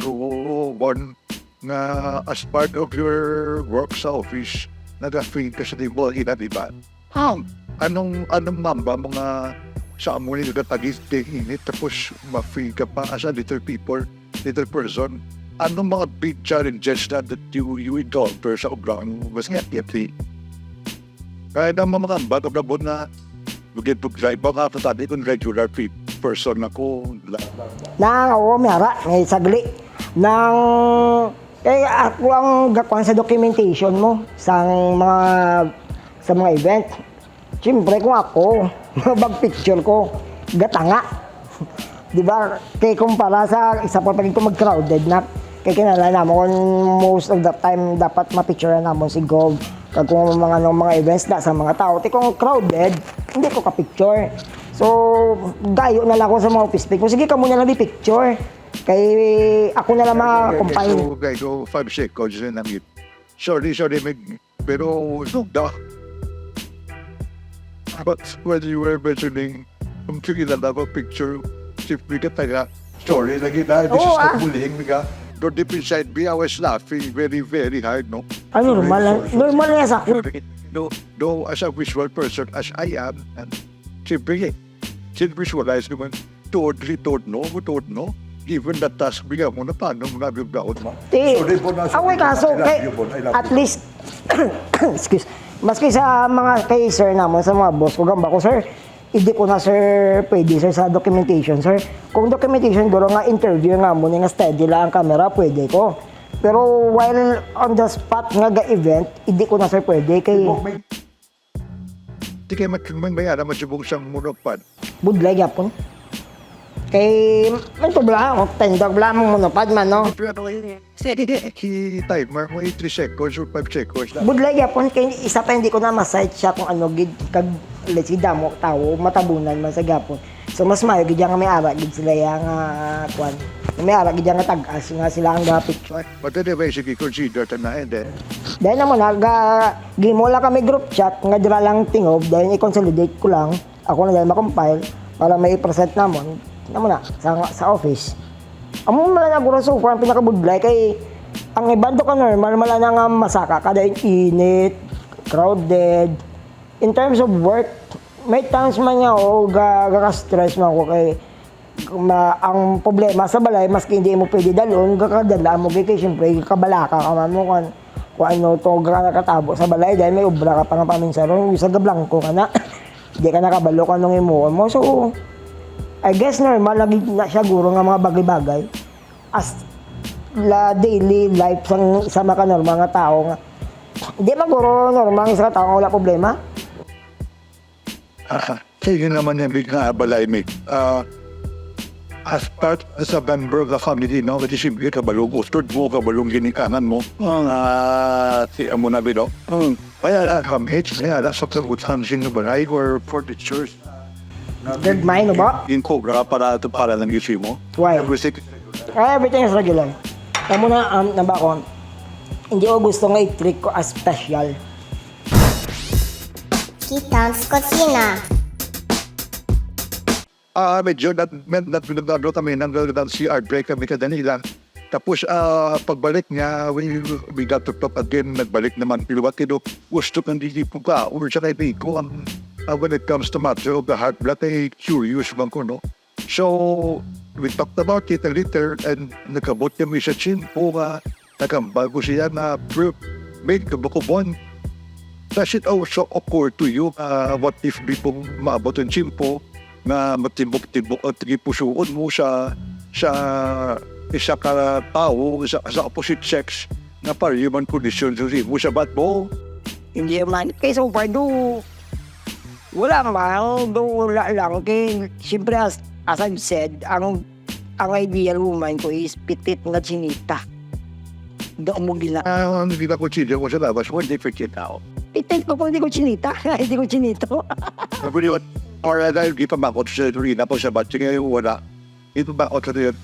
one na as part of your work sa office, nag-feel ka sa table, di ba? Anong mamba mga sa amo nito na tagis-init tapos ma-feel ka pa as a little person? Anong mga big challenges that you encounter sa obrang mas ngati? Kaya naman mga bato-brabot na mag-drive ba ka tatabi kung regular person ako. Na ako mayara ngay sagli nang ako ang gakuan sa documentation mo sa mga event. Siyempre kung ako mag-picture ko gatanga. Di ba? Kaya kumpara sa isa pa pagin ko mag-crowded na kaya kinalala mo kung most of the time dapat ma-picture na mo si Gov kag kung mga events na sa mga tao. Kung crowded, hindi ko ka-picture. So, gayo na lang ako sa mga office pic. Sige ka muna lang di-picture. Kay ako na lang makakumpay. So, 5 seconds na lang yun. Sorry, pero da. But when you were mentioning, kung kinala ko picture, simply ka taga, sorry, lagi na, this is not bullying, ka. Don't deep inside me, I was laughing very, very hard, no? Normal na sa akin. No, as a visual person, as I am, and simply visualize naman, tood no, given the task bigyan mo na paano mo nabibigyan mo. Away kaso, at least, excuse, maski sa mga kay sir naman, sa mga boss ko, gamba ko, sir, hindi ko na, sir, pwede, sir, sa documentation, sir. Kung documentation, guro nga interview nga mo, nga steady lang ang camera, pwede ko. Pero while on the spot nga ga-event, hindi ko na, sir, pwede. Kay Hindi kayo magbayara magsubong siyang monopad. budlay yapon. Kay, ito bala ako, tendog bala mong monopad man, no? Timer mo 3 seconds or 5 seconds. Budlay yapon, kay isa pa hindi ko na masite siya kung ano, gid, kag, let's say, damo, tao, matabunan man sa gapon. So, mas mayo, gid nga may ara, gid sila yung, kwan. May ara, gid nga tag-as, nga sila ang picture. But anyway, sige, consider ito na, and then, Dahil naman, gimola kami group chat, nga dira lang tingob, dahil i-consolidate ko lang, ako na dahil makompile, para may present namon, na sa office. Amo mala na guro so far ang pinakabudlay kay ang ibando ka normal mala na nga masaka kada init, crowded. In terms of work, may times man nga o stress man ko kay ang problema sa balay maski hindi mo pwede dalon gakadala mo kay syempre kabalaka ka man mo kung ano to nakatabo sa balay dahil may obra ka pa nga paminsan ron sa gablangko ka na di ka nakabalo ka nung imuha mo so I guess normal lagi na siya guro nga mga bagay-bagay as la daily life sa mga normal nga tao nga. Hindi ba guro normal nga sa tao wala problema? Kaya naman yung bigla balay me. As a member of the family, no, kasi simple kabalong ustod mo, kabalong ginikanan mo. Si amo na bino. Kaya kami, kaya sa kabutan sino balay or for the church. Good mind ba? In Cobra para lang issue mo. Why? Everything Everything is regular. Tamo na nabakon. Hindi ko gusto nga i-trick ko as special. Kitang's Kusina. Medyo nagdadalo kami ng CR break kami kadanilan. Tapos pagbalik niya, we got to talk again, nagbalik naman. Piluwat kino, gusto kang hindi po ka. Or sa kaibigan ko, when it comes to matter of the heart, blood, curious bang ko, no? So, we talked about it a little and nakabot kami sa chinpo nakambago siya na made kabukubon. Does it also occur to you what if di po maabot ang chinpo na matibok-tibok at pusuon mo sa isa ka tao sa opposite sex na para human condition mo sa bat mo? Hindi man. Kaya so far, wala lang. Kaya, siyempre, as I've said, ang ideal woman ko is pitit na chinita. Doon mo gila. Hindi na ko chinita ko sa labas. One different tao. Pitit ko kung hindi ko chinita. Hindi ko chinito. Sabi or dahil di pa makot sa Rina po sa bat. Sige, wala. Ito ba ako sa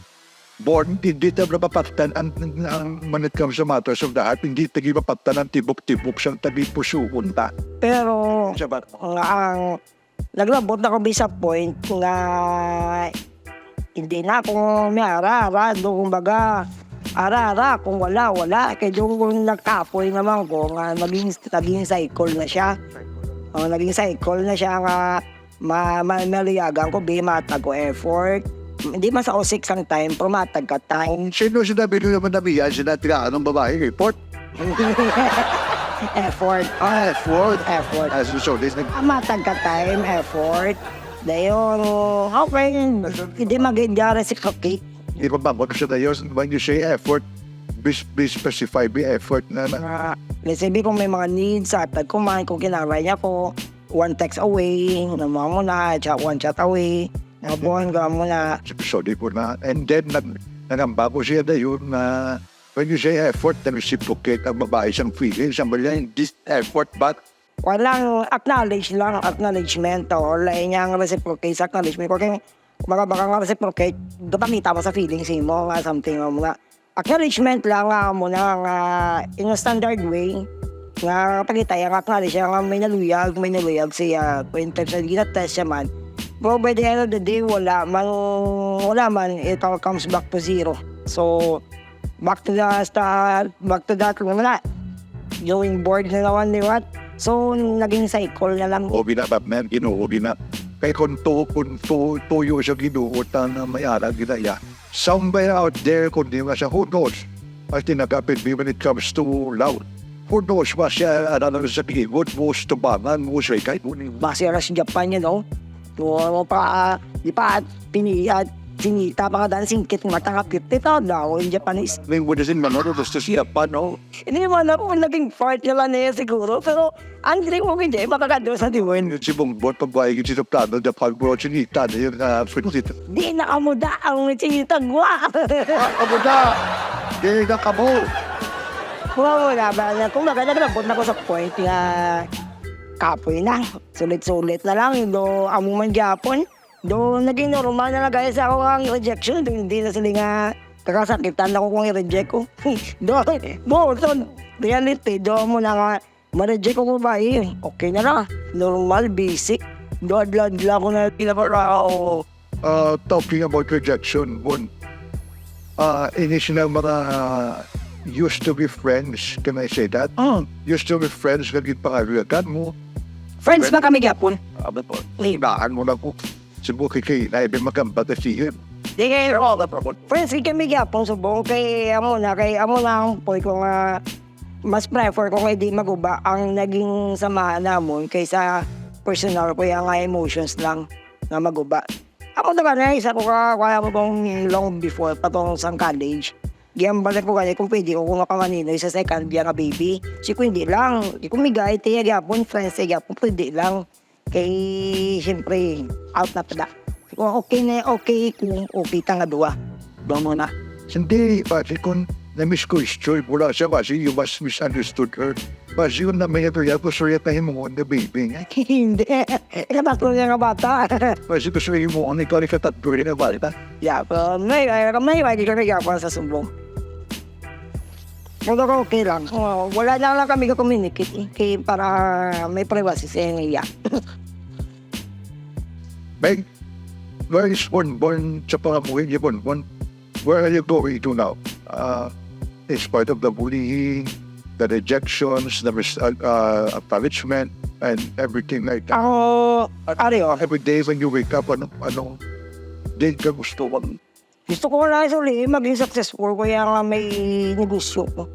Born, hindi tayo mapapatan ang when it comes to matters of the heart, hindi tayo mapapatan ang tibok-tibok siyang tabi pusuon ta. Pero Siya ba? ang naglabot na kami sa point na hindi na ako may ara-ara. Doon kumbaga, ara-ara. Kung wala. Kaya doon kung nagkapoy naman ko, nga naging cycle na siya. Naging cycle na siya nga maliyagan ko, matag ko effort. Hindi man sa 06 ang time, pero matag ka time. Sino sinabi nyo naman namin yan? Sinatiraan ng babae report? Effort. Effort. Effort. As so, this nag... Matag ka time, effort. Dayon, okay. Hindi magyari si Kaki. Hindi pa ba siya tayo? When you say effort, be specify, be effort na na. Let's say, kung may mga needs, atag ko man, kung kinaray niya ko, one text away, naman mo na, one chat away, nabuhan ka mo na. Sorry po na. And then, nangamba ko siya na yun na when you say effort, na-reciprocate ang babae siyang feeling. Somebody like, this effort, but Walang acknowledgement o lain niyang reciprocate sa acknowledgement. Kung baka nga reciprocate, kapakita mo sa feelings mo, something mo na. Acknowledgement lang mo na in a standard way, nga pagkita yung acknowledge nga may naluyag siya, in terms of ginatest siya man. But by the end of the day, wala man, it all comes back to zero. So, back to the start, back to that, wala. Going bored na naman, di ba? So, naging cycle na lang. obi na ba, man, obi na. Kaya kung tuyo siya ginuutan na may arang ginaya, somewhere out there, kung di ba siya, who knows? At tinagapit me when it comes to love. Who knows ba siya, sabihin, what most tubangan mo siya, kahit mo ni Masira sa Japan yun, no? Di pa sinita pa ka dahil singkit ng mata ka 50,000 ako in Japanese. may wadasin manoro, gusto siya pa, no? Hindi man ako naging part nila niya siguro, pero ang galing mo hindi, makakado sa diwan. Yung si Bongbot, pagbahay yung sinoplano, na pag-bro, sinita na yun, sinita. Di na kamuda ang sinitagwa. Abo na! Di na kamo! Kung naglabot na ko sa point nga kapoy na, sulit-sulit na lang, do amo man gyapon. Do naging normal na lang guys ako ang rejection, do hindi na sila nga kakasakitan ako kung i-reject ko. So, reality, do mo na nga, ma-reject ko ba okay na lang, normal, basic. Do adladla ko na pinapara Talking about rejection, one, initial mga used to be friends, can I say that? Used to be friends, naging pangalagan mo. Friends ba kami gyapon? Ano po? Hinaan mo na po. Sibuki kay naibe magamba na siya. Di kayo all the problem. Friends, kami gyapon subong kay amo na ang point ko nga mas prefer ko nga di maguba ang naging samahan namon kaysa personal ko yung nga emotions lang na maguba. Ako na isa ko kaya mo kong long before patong sa college. Giyambalik ko kanya kung pwede ko kung makamaninoy sa second year nga baby. Si ko hindi lang. Di ko migay, tiya gyapon, friends tiya gyapon, pwede lang. Kay, siyempre, out na pala. Kung okay na, okay, kung okay ta nga duwa. Ba mo na. Hindi, pati kung na-miss ko story mula siya kasi you must misunderstood her. Kasi yun na may natuya ko suryatahin mo on the baby. Hindi. Ilabas ko niya nga bata. Kasi ko suryatahin mo on ikaw ni katatburi na bata. Yeah, pero may ko nagyapon sa sumbong. Pero okay lang. Wala lang kami ka-communicate kaya para may privacy sa iya. Meg, where is Bonbon sa pangamuhin niya, Bonbon? Where are you going to now? It's part of the bullying, the rejections, the punishment, and everything like that. Every day when you wake up, ano, din ka gusto mo? Gusto ko na maging successful kaya nga may negosyo ko.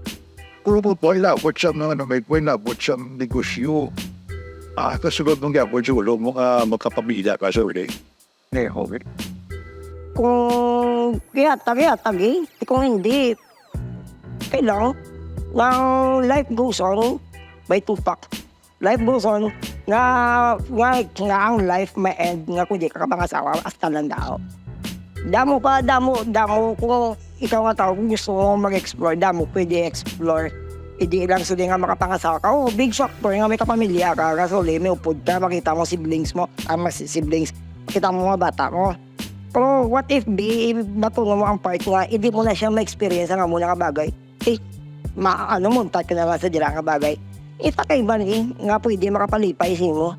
Puro boy lang, what siyang may boy na, what siyang negosyo. Kasunod nung gapon, siguro mo magkapamilya ka sa uli. Okay. Kung kaya-tagi, kung hindi, kailang, life goes on by Tupac. Life goes on, nga ang life may end, nga kung di ka kapangasawa, hasta lang daw. Damo kung ikaw nga tao, kung gusto mo mag-explore, damo pwede explore. Hindi lang suli nga makapangasawa ka. Big factor nga may kapamilya ka. Kasi may upod ka, makita mo siblings mo, siblings, makita mo mga bata mo. Pero what if matulungan mo ang part nga, hindi mo na siya ma-experience nga muna ka bagay. Muntat ka na nga sa dira nga bagay. Kakaiba nga pwede makapalipay sa mo.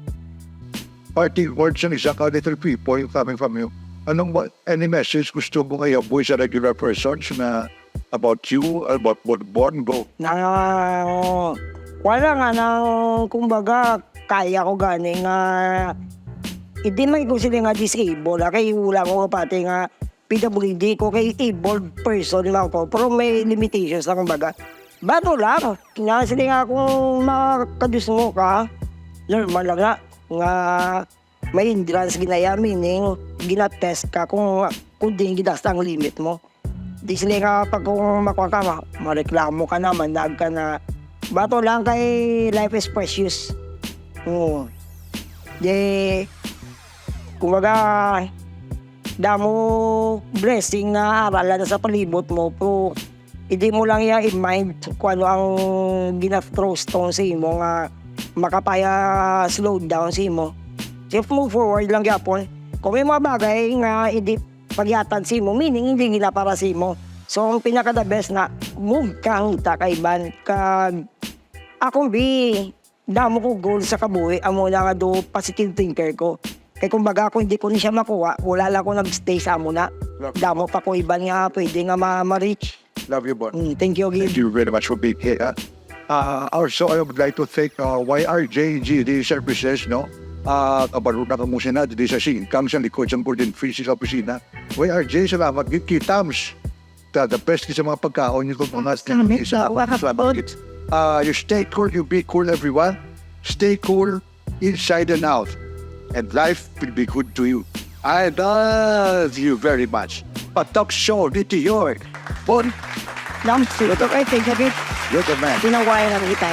Parting words ng isang little people coming from you. Any message gusto mo kaya boy sa regular persons na about you, about born go? Wala nga nang, kumbaga, kaya ko gani nga, hindi man ko sila nga disabled, kaya wala ko pati nga PWD ko kay able person lang ko, pero may limitations na kumbaga. Bato lang, nga sila nga kung makadusmo ka, normal lang nga may hindrance ginaya, meaning ginatest ka kung di gidas ang limit mo. Di sila nga pag kung makuha ka, mareklamo ka na, mandag ka na. Bato lang kay life is precious. Oo. Di, kumbaga, damo blessing na aralan na sa palibot mo, pero hindi mo lang i-mind kung ano ang gina-throw stone sa imo nga makapaya slow down sa imo. If move forward lang yapon. Kung may mga bagay nga hindi pagyatan sa imo, meaning hindi gina para sa imo. So, ang pinaka-the best na move kang takaiban kag akong damo ko goal sa kabuhi, amo na nga do positive thinker ko. Kaya kumbaga kung hindi ko ni siya makuha, wala lang ko nag-stay sa amo na. Damo pa ko iban nga pwede nga ma-reach. Love you, Bon. Thank you again. Thank you very much for being here. Also, I would like to thank YRJG, the services, no? Kabarun na kamusina, di sa income sa likod sa Golden Fish sa opisina. YRJ, salamat. Kitams. The best sa mga pagkaon nyo kung mga salamat. You stay cool, you be cool, everyone. Stay cool inside and out. And life will be good to you. I love you very much. Patok show, dito yun. Bon, Thank you. you're the man. Tinawaya ng kita.